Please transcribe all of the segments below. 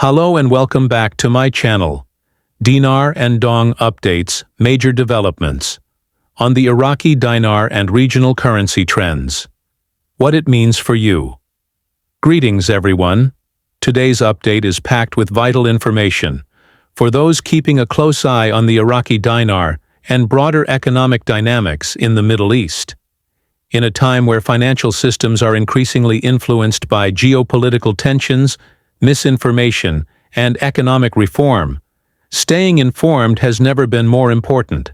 Hello and welcome back to my channel. Dinar and Dong updates, major developments on the Iraqi dinar and regional currency trends. What it means for you. Greetings everyone. Today's update is packed with vital information for those keeping a close eye on the Iraqi dinar and broader economic dynamics in the Middle East. In a time where financial systems are increasingly influenced by geopolitical tensions, misinformation, and economic reform, staying informed has never been more important.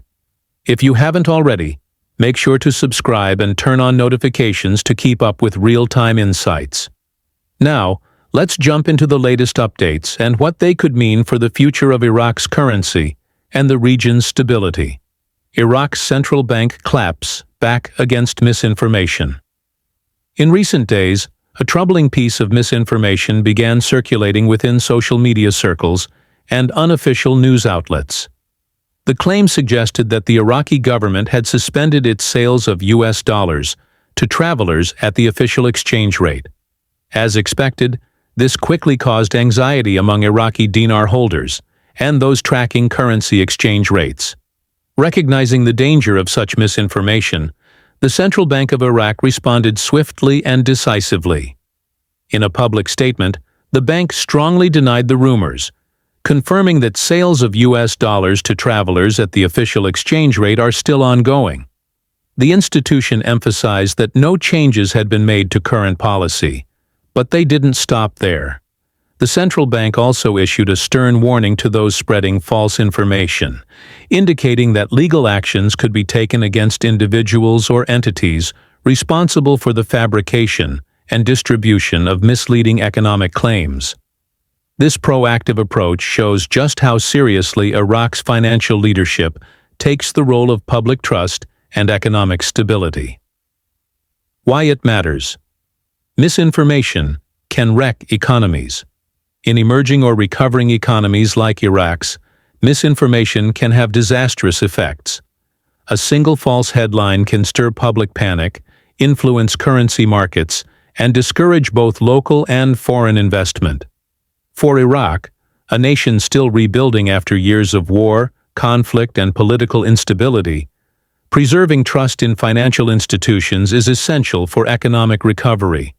If you haven't already, make sure to subscribe and turn on notifications to keep up with real-time insights. Now, let's jump into the latest updates and what they could mean for the future of Iraq's currency and the region's stability. Iraq's central bank claps back against misinformation. In recent days, a troubling piece of misinformation began circulating within social media circles and unofficial news outlets. The claim suggested that the Iraqi government had suspended its sales of US dollars to travelers at the official exchange rate. As expected, this quickly caused anxiety among Iraqi dinar holders and those tracking currency exchange rates. Recognizing the danger of such misinformation, the Central Bank of Iraq responded swiftly and decisively. In a public statement, the bank strongly denied the rumors, confirming that sales of US dollars to travelers at the official exchange rate are still ongoing. The institution emphasized that no changes had been made to current policy, but they didn't stop there. The central bank also issued a stern warning to those spreading false information, indicating that legal actions could be taken against individuals or entities responsible for the fabrication and distribution of misleading economic claims. This proactive approach shows just how seriously Iraq's financial leadership takes the role of public trust and economic stability. Why it matters. Misinformation can wreck economies. In emerging or recovering economies like Iraq's, misinformation can have disastrous effects. A single false headline can stir public panic, influence currency markets, and discourage both local and foreign investment. For Iraq, a nation still rebuilding after years of war, conflict, and political instability, preserving trust in financial institutions is essential for economic recovery.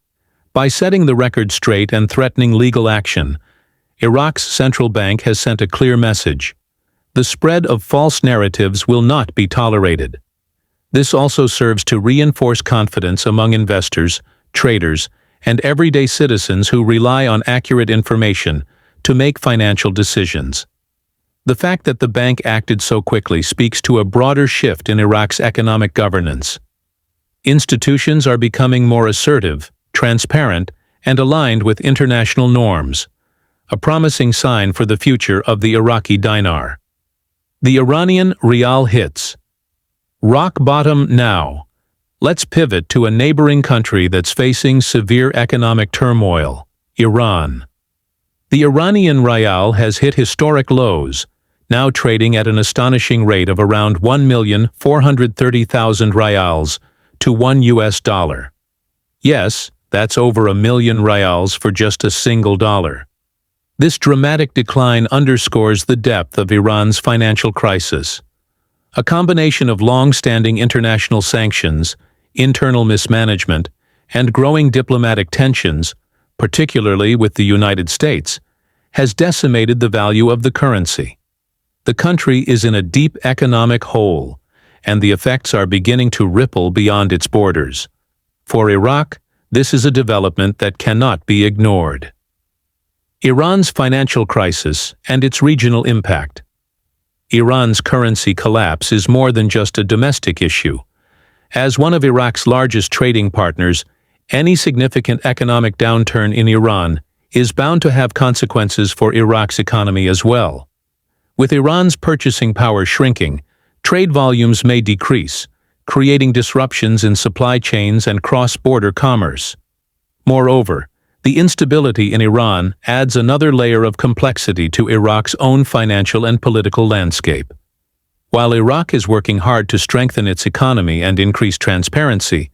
By setting the record straight and threatening legal action, Iraq's central bank has sent a clear message. The spread of false narratives will not be tolerated. This also serves to reinforce confidence among investors, traders, and everyday citizens who rely on accurate information to make financial decisions. The fact that the bank acted so quickly speaks to a broader shift in Iraq's economic governance. Institutions are becoming more assertive, transparent, and aligned with international norms, a promising sign for the future of the Iraqi dinar. The Iranian rial hits. Rock bottom now. Let's pivot to a neighboring country that's facing severe economic turmoil, Iran. The Iranian rial has hit historic lows, now trading at an astonishing rate of around 1,430,000 rials to $1. Yes, that's over 1 million rials for just a single dollar. This dramatic decline underscores the depth of Iran's financial crisis. A combination of long-standing international sanctions, internal mismanagement, and growing diplomatic tensions, particularly with the United States, has decimated the value of the currency. The country is in a deep economic hole, and the effects are beginning to ripple beyond its borders. For Iraq, this is a development that cannot be ignored. Iran's financial crisis and its regional impact. Iran's currency collapse is more than just a domestic issue. As one of Iraq's largest trading partners, any significant economic downturn in Iran is bound to have consequences for Iraq's economy as well. With Iran's purchasing power shrinking, trade volumes may decrease, creating disruptions in supply chains and cross-border commerce. Moreover, the instability in Iran adds another layer of complexity to Iraq's own financial and political landscape. While Iraq is working hard to strengthen its economy and increase transparency,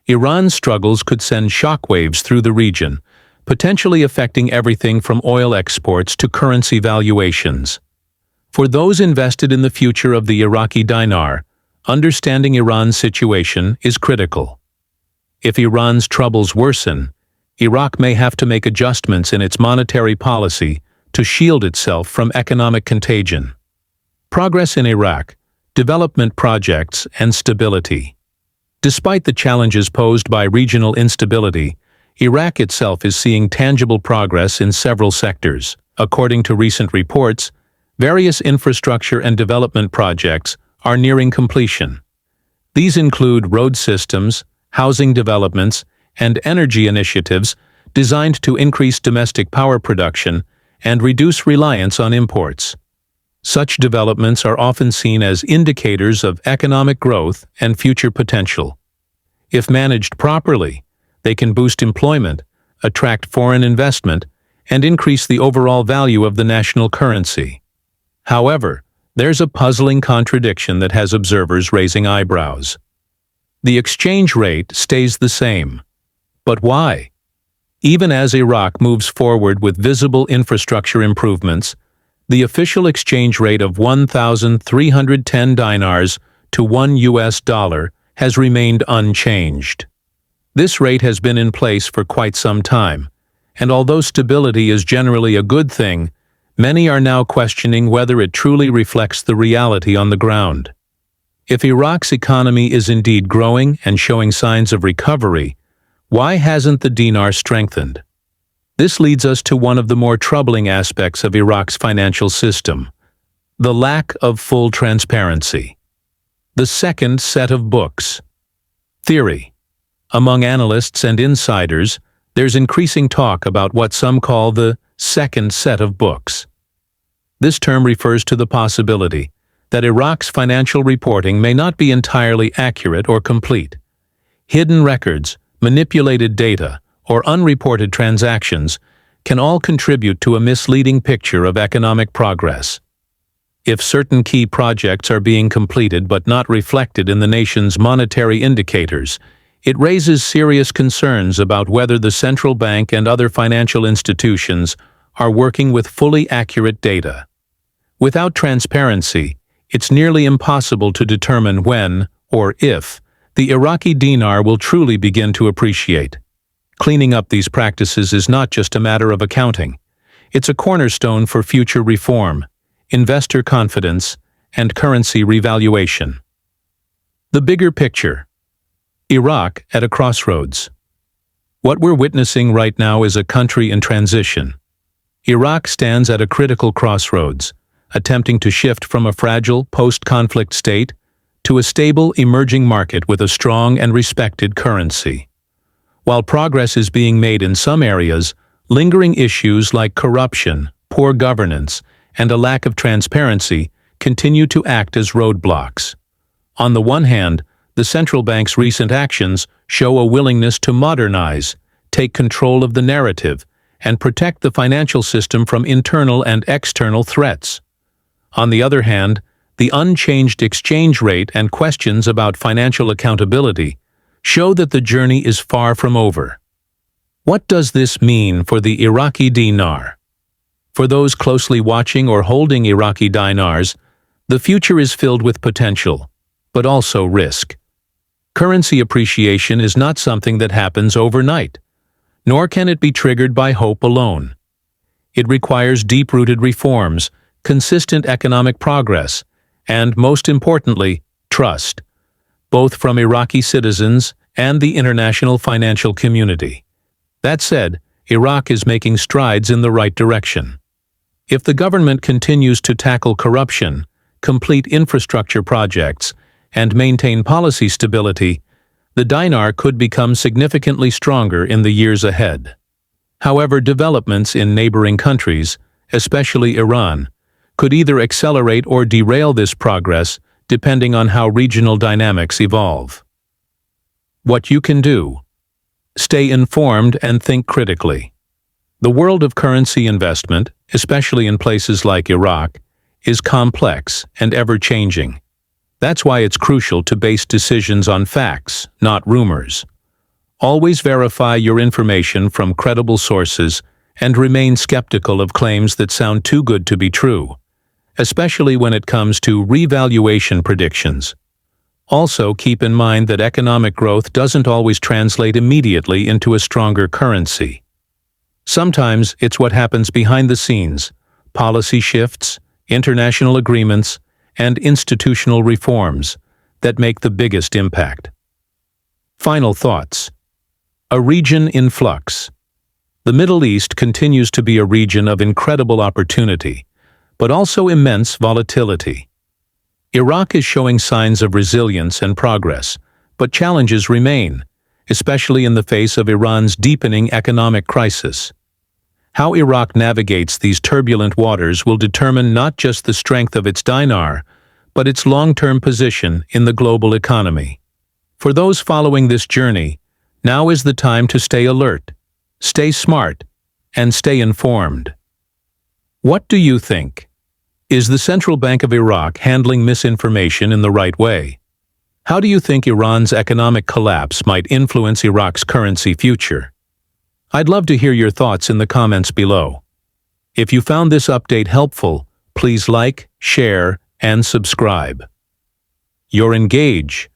Iran's struggles could send shockwaves through the region, potentially affecting everything from oil exports to currency valuations. For those invested in the future of the Iraqi dinar, understanding Iran's situation is critical. If Iran's troubles worsen, Iraq may have to make adjustments in its monetary policy to shield itself from economic contagion. Progress in Iraq, development projects, and stability. Despite the challenges posed by regional instability, Iraq itself is seeing tangible progress in several sectors. According to recent reports, various infrastructure and development projects are nearing completion. These include road systems, housing developments, and energy initiatives designed to increase domestic power production and reduce reliance on imports. Such developments are often seen as indicators of economic growth and future potential. If managed properly, they can boost employment, attract foreign investment, and increase the overall value of the national currency. However, there's a puzzling contradiction that has observers raising eyebrows. The exchange rate stays the same. But why? Even as Iraq moves forward with visible infrastructure improvements, the official exchange rate of 1,310 dinars to $1 has remained unchanged. This rate has been in place for quite some time, and although stability is generally a good thing, many are now questioning whether it truly reflects the reality on the ground. If Iraq's economy is indeed growing and showing signs of recovery, why hasn't the dinar strengthened? This leads us to one of the more troubling aspects of Iraq's financial system: the lack of full transparency. The second set of books. Theory. Among analysts and insiders, there's increasing talk about what some call the second set of books. This term refers to the possibility that Iraq's financial reporting may not be entirely accurate or complete. Hidden records, manipulated data, or unreported transactions can all contribute to a misleading picture of economic progress. If certain key projects are being completed but not reflected in the nation's monetary indicators, it raises serious concerns about whether the central bank and other financial institutions are working with fully accurate data. Without transparency, it's nearly impossible to determine when, or if, the Iraqi dinar will truly begin to appreciate. Cleaning up these practices is not just a matter of accounting. It's a cornerstone for future reform, investor confidence, and currency revaluation. The bigger picture. Iraq at a crossroads. What we're witnessing right now is a country in transition. Iraq stands at a critical crossroads, attempting to shift from a fragile post-conflict state to a stable emerging market with a strong and respected currency. While progress is being made in some areas, lingering issues like corruption, poor governance, and a lack of transparency continue to act as roadblocks. On the one hand, the central bank's recent actions show a willingness to modernize, take control of the narrative, and protect the financial system from internal and external threats. On the other hand, the unchanged exchange rate and questions about financial accountability show that the journey is far from over. What does this mean for the Iraqi dinar? For those closely watching or holding Iraqi dinars, the future is filled with potential, but also risk. Currency appreciation is not something that happens overnight, nor can it be triggered by hope alone. It requires deep-rooted reforms, consistent economic progress, and, most importantly, trust, both from Iraqi citizens and the international financial community. That said, Iraq is making strides in the right direction. If the government continues to tackle corruption, complete infrastructure projects, and maintain policy stability, the dinar could become significantly stronger in the years ahead. However, developments in neighboring countries, especially Iran, could either accelerate or derail this progress depending on how regional dynamics evolve. What you can do: stay informed and think critically. The world of currency investment, especially in places like Iraq, is complex and ever-changing. That's why it's crucial to base decisions on facts, not rumors. Always verify your information from credible sources and remain skeptical of claims that sound too good to be true, especially when it comes to revaluation predictions. Also, keep in mind that economic growth doesn't always translate immediately into a stronger currency. Sometimes it's what happens behind the scenes: policy shifts, international agreements, and institutional reforms that make the biggest impact. Final thoughts. A region in flux. The Middle East continues to be a region of incredible opportunity, but also immense volatility. Iraq is showing signs of resilience and progress, but challenges remain, especially in the face of Iran's deepening economic crisis. How Iraq navigates these turbulent waters will determine not just the strength of its dinar, but its long-term position in the global economy. For those following this journey, now is the time to stay alert, stay smart, and stay informed. What do you think? Is the Central Bank of Iraq handling misinformation in the right way? How do you think Iran's economic collapse might influence Iraq's currency future? I'd love to hear your thoughts in the comments below. If you found this update helpful, please like, share, and subscribe. Your engage